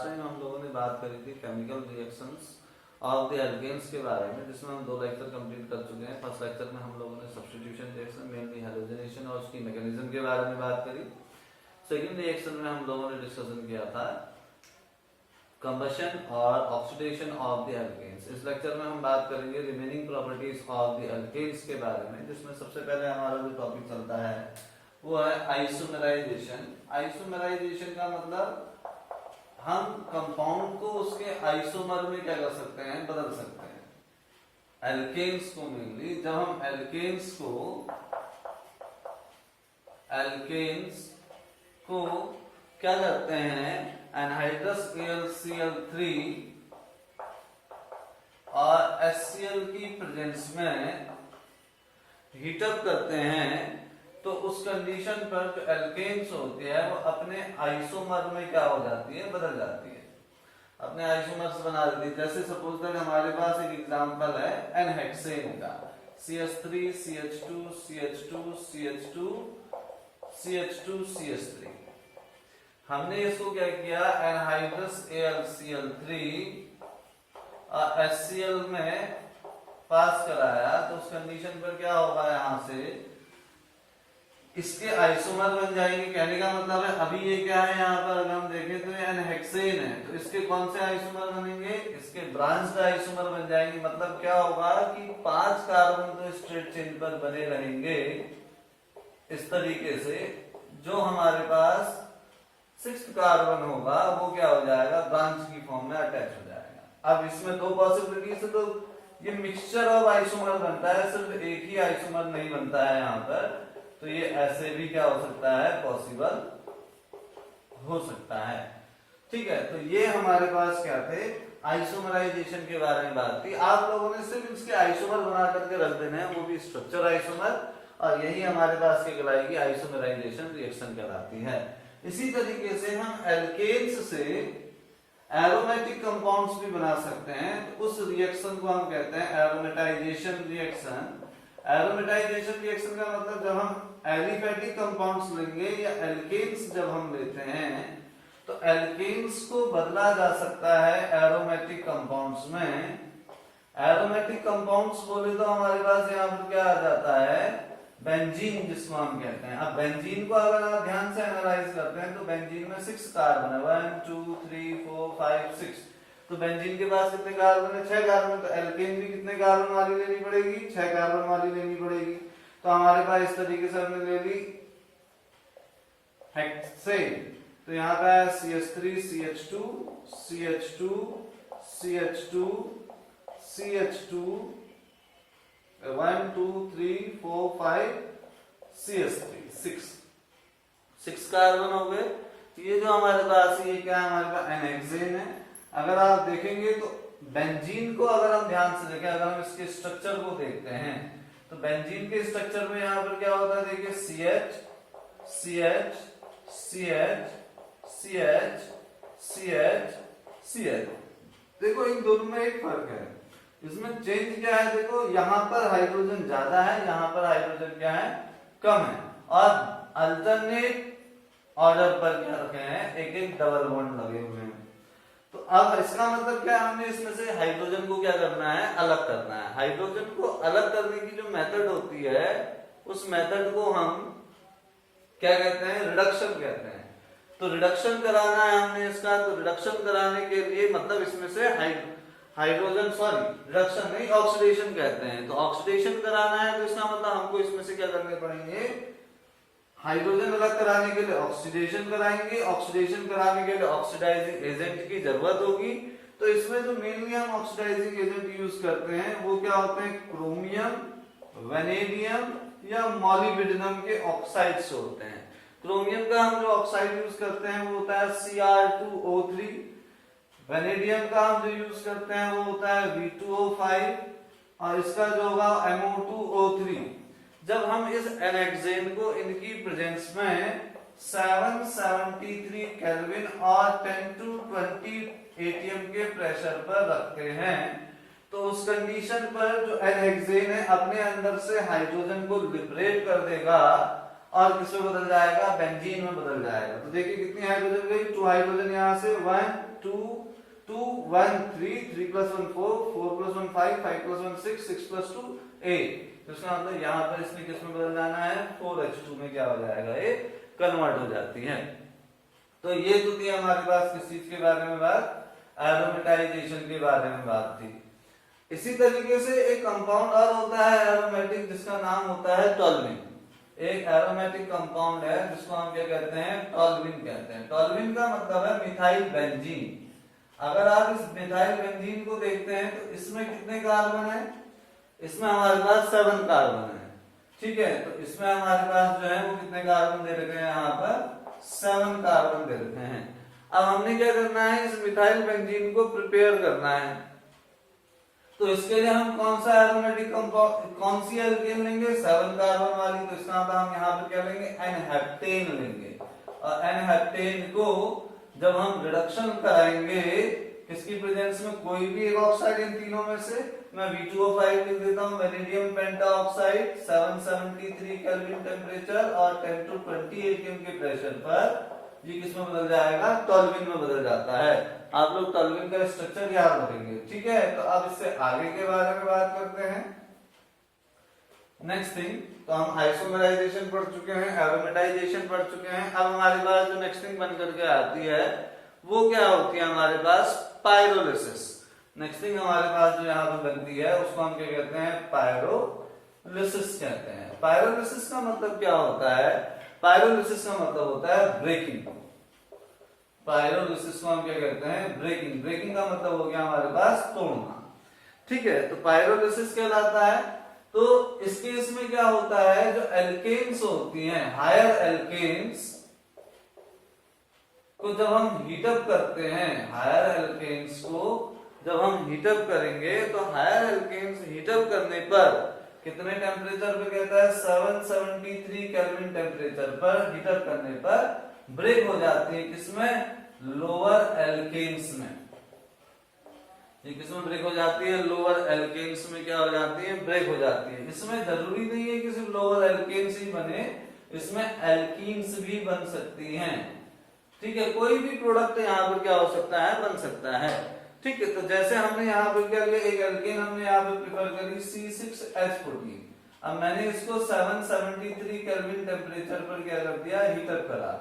Time हम लोगों ने बात करी थी chemical reactions of the alkenes के बारे में, जिसमें हम 2 लेक्चर कंप्लीट कर चुके हैं। फर्स्ट लेक्चर में हम लोगों ने सब्स्टिट्यूशन रिएक्शन मेनली हैलोजेनेशन और उसकी मैकेनिज्म के बारे में बात करी। सेकेंड रिएक्शन में हम लोगों ने डिस्कशन किया था कंबशन और ऑक्सीडेशन ऑफ द एल्केन्स। इस लेक्चर में हम बात करेंगे remaining properties of the alkenes के बारे में, जिसमें सबसे पहले हमारा जो टॉपिक चलता है वो है आइसोमेराइजेशन। आइसोमेराइजेशन का मतलब हम कंपाउंड को उसके आइसोमर में क्या कर सकते हैं, बदल सकते हैं। एल्केन्स को मेनली जब हम एल्केन्स को क्या करते हैं, एनहाइड्रस AlCl3 और HCl की प्रेजेंस में हीटअप करते हैं, तो उस कंडीशन पर जो एल्केन्स होती है वो अपने आइसोमर में क्या हो जाती है, बदल जाती है, अपने आइसोमर्स बना देती है। जैसे सपोज दैट हमारे पास एक एग्जांपल है एनहेक्सेन का, CH3 CH2 CH2 CH2 CH2 CH3। हमने इसको क्या किया, एनहाइड्रस AlCl3 और HCl में पास कराया, तो उस कंडीशन पर क्या होगा, यहां से इसके आइसोमर बन जाएंगे। कहने का मतलब है अभी ये क्या है, यहाँ पर अगर हम देखें तो ये एनहेक्सेन है, तो इसके कौन से आइसोमर बनेंगे, इसके ब्रांच आइसोमर बन जाएंगे। मतलब क्या होगा कि 5 कार्बन तो स्ट्रेट चेन पर बने रहेंगे इस तरीके से, जो हमारे पास 6th कार्बन होगा वो क्या हो जाएगा, ब्रांच की फॉर्म में अटैच हो जाएगा। अब इसमें 2 पॉसिबिलिटी से तो ये मिक्सचर ऑफ आइसोमर बनता है, सिर्फ एक ही आइसोमर नहीं बनता है यहाँ पर, तो ये ऐसे भी क्या हो सकता है, पॉसिबल हो सकता है। ठीक है, तो ये हमारे पास क्या थे, आइसोमराइजेशन के बारे में बात थी। आप लोगों ने सिर्फ इसके आइसोमर बना करके रख देने हैं, वो भी स्ट्रक्चर आइसोमर, और यही हमारे पास क्या कहलाएगी, आइसोमराइजेशन रिएक्शन कहलाती है। इसी तरीके से हम एल्केन्स से एरोमेटिक कंपाउंड्स भी बना सकते हैं, तो उस रिएक्शन को हम कहते हैं एरोमेटाइजेशन रिएक्शन। एरोमेटाइजेशन रिएक्शन का मतलब जब हम एलिफेटिक कंपाउंड्स लेंगे या एल्केन्स जब हम लेते हैं, तो एल्केन्स को बदला जा सकता है एरोमेटिक कंपाउंड्स में। एरोमेटिक कंपाउंड्स बोले तो हमारे पास यहाँ पर क्या आ जाता है, बेंजीन, जिसको हम कहते हैं। अब बेंजीन को अगर आप ध्यान से एनालाइज करते हैं तो बेंजीन में 6 कार्बन है, 1 2 3 4 5 6। तो बेंजीन के पास कितने कार्बन है, 6 कार्बन। तो एल्केन भी कितने कार्बन वाली लेनी पड़ेगी, 6 कार्बन वाली लेनी पड़ेगी। तो हमारे पास इस तरीके से हमने ले ली हेक्सेन, तो यहाँ पे है CH3 CH2 CH2 CH2 CH2 1 2 3 4 5 CH3 6 carbon हो गए। ये जो हमारे पास ये क्या है, हमारे पास एनहेक्सेन है। अगर आप देखेंगे तो बेंजीन को अगर हम ध्यान से देखें, अगर हम इसके स्ट्रक्चर को देखते हैं, तो बेंजीन के स्ट्रक्चर में यहाँ पर क्या होता है, देखिए CH CH CH CH CH CH। देखो इन दोनों में एक फर्क है, इसमें चेंज क्या है, देखो यहाँ पर हाइड्रोजन ज्यादा है, यहाँ पर हाइड्रोजन क्या है, कम है, और अल्टरनेट ऑर्डर पर क्या रखे हैं, एक एक डबल बॉन्ड लगे हुए हैं। तो अब इसका मतलब क्या है, हमने इसमें से हाइड्रोजन को क्या करना है, अलग करना है। हाइड्रोजन को अलग करने की जो मेथड होती है, उस मेथड को हम क्या कहते हैं, रिडक्शन कहते हैं। तो रिडक्शन कराना है हमने इसका, तो रिडक्शन कराने के लिए मतलब इसमें से हाइड्रोजन, सॉरी रिडक्शन नहीं, ऑक्सीडेशन कहते हैं। तो ऑक्सीडेशन कराना है, तो इसका मतलब हमको इसमें से क्या करने पड़ेंगे, हाइड्रोजन अलग कराने के लिए ऑक्सीडेशन कराएंगे, ऑक्सीडेशन कराने के लिए ऑक्सीडाइजिंग एजेंट की जरूरत होगी। तो इसमें जो मेनली हम ऑक्सीडाइजिंग एजेंट यूज करते हैं वो क्या होते हैं, क्रोमियम, वेनेडियम या मॉलिब्डेनम के ऑक्साइड्स होते हैं। क्रोमियम का हम जो ऑक्साइड यूज करते हैं वो होता है Cr2O3, वेनेडियम का हम जो यूज करते हैं वो होता है V2O5, और इसका जो होगा MO2O3। जब हम इस एनहेक्सेन को इनकी प्रेजेंस में 773 केल्विन और 10 to 20 atm के प्रेशर पर रखते हैं, तो उस कंडीशन पर जो एनहेक्सेन है अपने अंदर से हाइड्रोजन को लिबरेट कर देगा और किसमें बदल जाएगा, बेंजीन में बदल जाएगा। तो देखिए कितनी हाइड्रोजन गई, 2 हाइड्रोजन यहाँ से 1 2 2 1 3 3 + 1 4 4 + 1 5 5 + 1 6 6 + 2 8। तो इसका मतलब यहाँ पर इसमें किस में बदल जाना है, 4H2 में क्या हो जाएगा, ये कन्वर्ट हो जाती है। तो ये तो थी हमारे पास किस चीज के बारे में बात, एरोमेटाइजेशन के बारे में बात थी। इसी तरीके से एक कंपाउंड और होता है एरोमेटिक, जिसका नाम होता है टॉल्यूइन। एक एरोमेटिक कंपाउंड है जिसको हम क्या कहते हैं, टॉल्यूइन कहते हैं। टॉल्यूइन का मतलब है मिथाइल बेंजीन। अगर आप इस मिथाइल बेंजीन को देखते हैं तो इसमें कितने कार्बन है, इसमें हमारे पास 7 कार्बन है, ठीक है। तो इसमें हमारे पास जो है वो कितने कार्बन दे रखे हैं, यहाँ पर 7 कार्बन दे रखे हैं। अब हमने क्या करना है, इस मिथाइल बेंजीन को प्रिपेयर करना है। तो इसके लिए हम कौन सा एरोमेटिक कंपाउंड, कौन सी एल्केन लेंगे, 7 कार्बन वाली। तो इसका मतलब हम यहाँ पर क्या लेंगे, एन-हेप्टेन लेंगे। और एन-हेप्टेन को जब हम रिडक्शन कराएंगे किसकी प्रेजेंस में, कोई भी एक ऑक्साइड इन तीनों में से, मैं V2O5 लिख देता हूं, वेनेडियम पेंटाऑक्साइड 773 केल्विन टेम्परेचर और 10 to 20 atm के प्रेशर पर ये किस में बदल जाएगा, टॉल्यूइन में बदल जाता है। आप लोग टॉल्यूइन का स्ट्रक्चर याद रखेंगे, ठीक है। तो अब इससे आगे के बारे में बात करते हैं। नेक्स्ट थिंग, तो हम आइसोमराइजेशन पढ़ चुके हैं, एरोमेटाइजेशन पढ़ चुके हैं। अब हमारे पास जो नेक्स्ट थिंग बन करके आती है वो क्या होती है, हमारे पास पायरोलिसिस। नेक्स्ट थिंग हमारे पास जो यहाँ पे बनती है उसको हम क्या कहते हैं, पायरोलिसिस कहते हैं। पायरोलिसिस का मतलब क्या होता है, पायरोलिसिस का मतलब होता है ब्रेकिंग। पायरोलिसिस को हम क्या कहते हैं, ब्रेकिंग। ब्रेकिंग का मतलब हो गया हमारे पास तोड़ना, ठीक है। तो पायरोलिसिस कहलाता है। तो इस केस में क्या होता है, जो एल्केन्स होती हैं, हायर एल्केन्स को जब हम हीटअप करते हैं, हायर एल्केन्स को जब हम हीटअप करेंगे तो हायर एल्केन्स हीटअप करने पर कितने टेम्परेचर पे कहता है, 773 केल्विन टेम्परेचर पर हीटअप करने पर ब्रेक हो जाती है। किसमें, लोअर एल्केन्स में। ये किसमें ब्रेक हो जाती है, लोअर एल्केन्स में क्या हो जाती है, ब्रेक हो जाती है। इसमें जरूरी नहीं है कि सिर्फ लोअर एल्केन्स ही बने, इसमें एल्कीन्स भी बन सकती हैं, ठीक है। कोई भी प्रोडक्ट यहाँ पर क्या हो सकता है, बन सकता है, ठीक है। तो जैसे हमने यहाँ पर क्या लिया, एक एल्केन हमने यहाँ पर प्रिपेयर करी C6H14। अब मैंने इसको 773 केल्विन टेम्परेचर पर क्या कर दिया, हीटअप करा।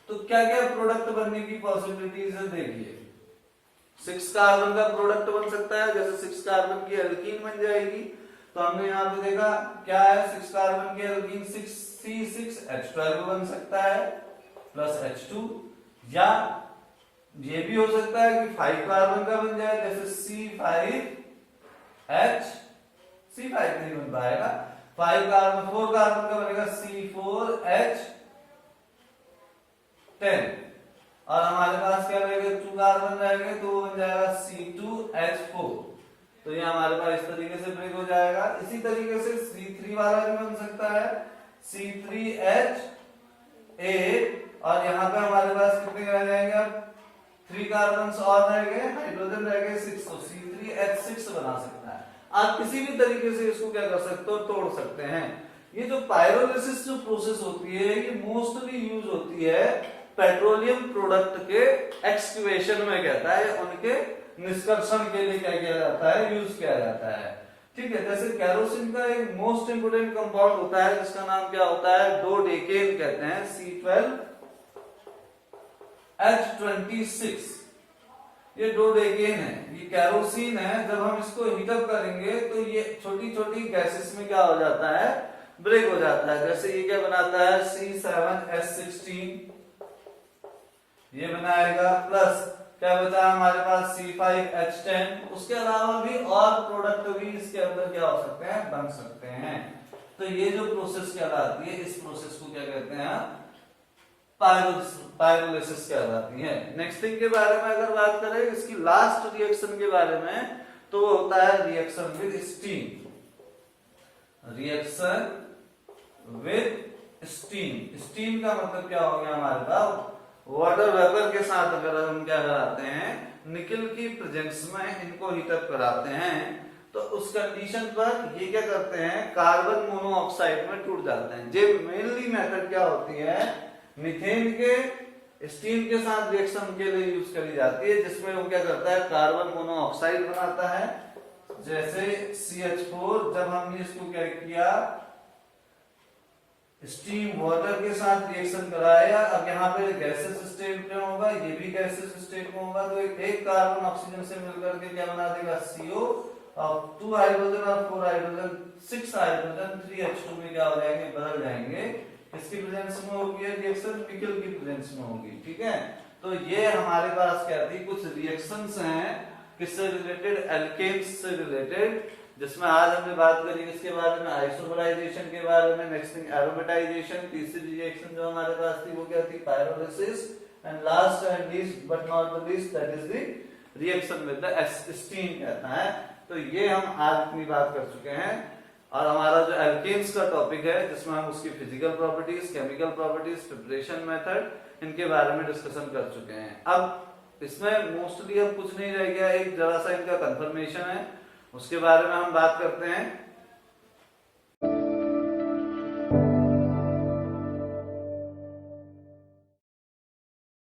तो क्या क्या प्रोडक्ट बनने की पॉसिबिलिटीज है, देखिए 6 कार्बन का प्रोडक्ट बन सकता है, जैसे 6 कार्बन की एल्कीन बन जाएगी। तो हमने यहाँ पे देखा क्या है, 6 कार्बन की एल्कीन 6C6H12 बन सकता है प्लस H2, या ये भी हो सकता है कि 5 कार्बन का बन जाए, जैसे C5H, C5 नहीं बन पाएगा, 5 कार्बन 4 कार्बन का बनेगा C4H10। और हमारे पास क्या रहेगा, 2 कार्बन रहेंगे तो वो बन जाएगा C2H4। तो ये हमारे पास इस तरीके से ब्रेक हो जाएगा। इसी तरीके से C3 वाला भी बन सकता है, C3H8। और यहाँ पे हमारे पास कितने रह जाएंगे, 3 कार्बन और रह गए, हाइड्रोजन रह गए 6, तो C3H6 बना सकता है। आप किसी भी तरीके से इसको क्या कर सकते हो, तोड़ सकते हैं। ये जो पायरोलिसिस जो प्रोसेस होती है ये मोस्टली यूज होती है पेट्रोलियम प्रोडक्ट के एक्सक्यूएशन में, कहता है उनके निष्कर्षण के लिए क्या किया जाता है, यूज किया जाता है, ठीक है। जैसे कैरोसिन का एक मोस्ट इंपोर्टेंट कंपाउंड होता है जिसका नाम क्या होता है, डोडेकेन कहते हैं, C12H26। ये डोडेकेन है, ये कैरोसिन है। जब हम इसको हीटअप करेंगे तो ये छोटी छोटी गैसेस में क्या हो जाता है, ब्रेक हो जाता है। जैसे ये क्या बनाता है, C7H16 ये बनाएगा, प्लस क्या बचा हमारे पास C5H10। उसके अलावा भी और प्रोडक्ट भी इसके अंदर क्या हो सकते हैं, बन सकते हैं। तो ये जो प्रोसेस कहलाती है, इस प्रोसेस को क्या कहते हैं, पायरोलिसिस कहलाती है। नेक्स्ट थिंग के बारे में अगर बात करें, इसकी लास्ट रिएक्शन के बारे में, तो वो होता है reaction with steam. Reaction with steam, steam का मतलब क्या हो गया हमारे पास, वाटर वेपर के साथ अगर हम क्या कराते हैं, निकल की प्रेजेंस में इनको हीटअप कराते हैं, तो उस कंडीशन पर ये क्या करते हैं, कार्बन मोनोऑक्साइड में टूट जाते हैं। ये मेनली मेथड क्या होती है, मीथेन के स्टीम के साथ रिएक्शन के लिए यूज करी जाती है, जिसमें वो क्या करता है, कार्बन मोनोऑक्साइड बनाता है। जैसे CH4, जब हमने इसको क्या किया, स्टीम वाटर के साथ रिएक्शन कराया, अब यहाँ पे गैसेस स्टेट में होगा, ये भी गैसेस स्टेट में होगा, तो एक कार्बन ऑक्सीजन से मिलकर के क्या बना देगा, CO, और 2 हाइड्रोजन और 4 हाइड्रोजन, 6 हाइड्रोजन 3H2 में क्या हो जाएंगे, बदल जाएंगे। किसकी प्रेजेंस में होगी रिएक्शन, निकल की प्रेजेंस में होगी। ठीक है, तो ये हमारे पास क्या थी, कुछ रिएक्शंस हैं किससे रिलेटेड, एल्केन्स से रिलेटेड, जिसमें आज हमने बात करी इसके बारे में, आइसोमराइजेशन के बारे में, नेक्स्ट थिंग एरोमेटाइजेशन, तीसरी रिएक्शन जो हमारे पास थी वो क्या थी, pyrolysis, and last and least but not the least that is the reaction with the steam कहता है। तो ये हम आज इतनी बात कर चुके हैं, और हमारा जो एल्केन्स का टॉपिक है, जिसमें हम उसकी physical properties, chemical properties, preparation method, इनके बारे में डिस्कशन कर चुके हैं। अब इसमें मोस्टली अब कुछ नहीं रह गया, एक जरा सा इनका कंफर्मेशन है, उसके बारे में हम बात करते हैं।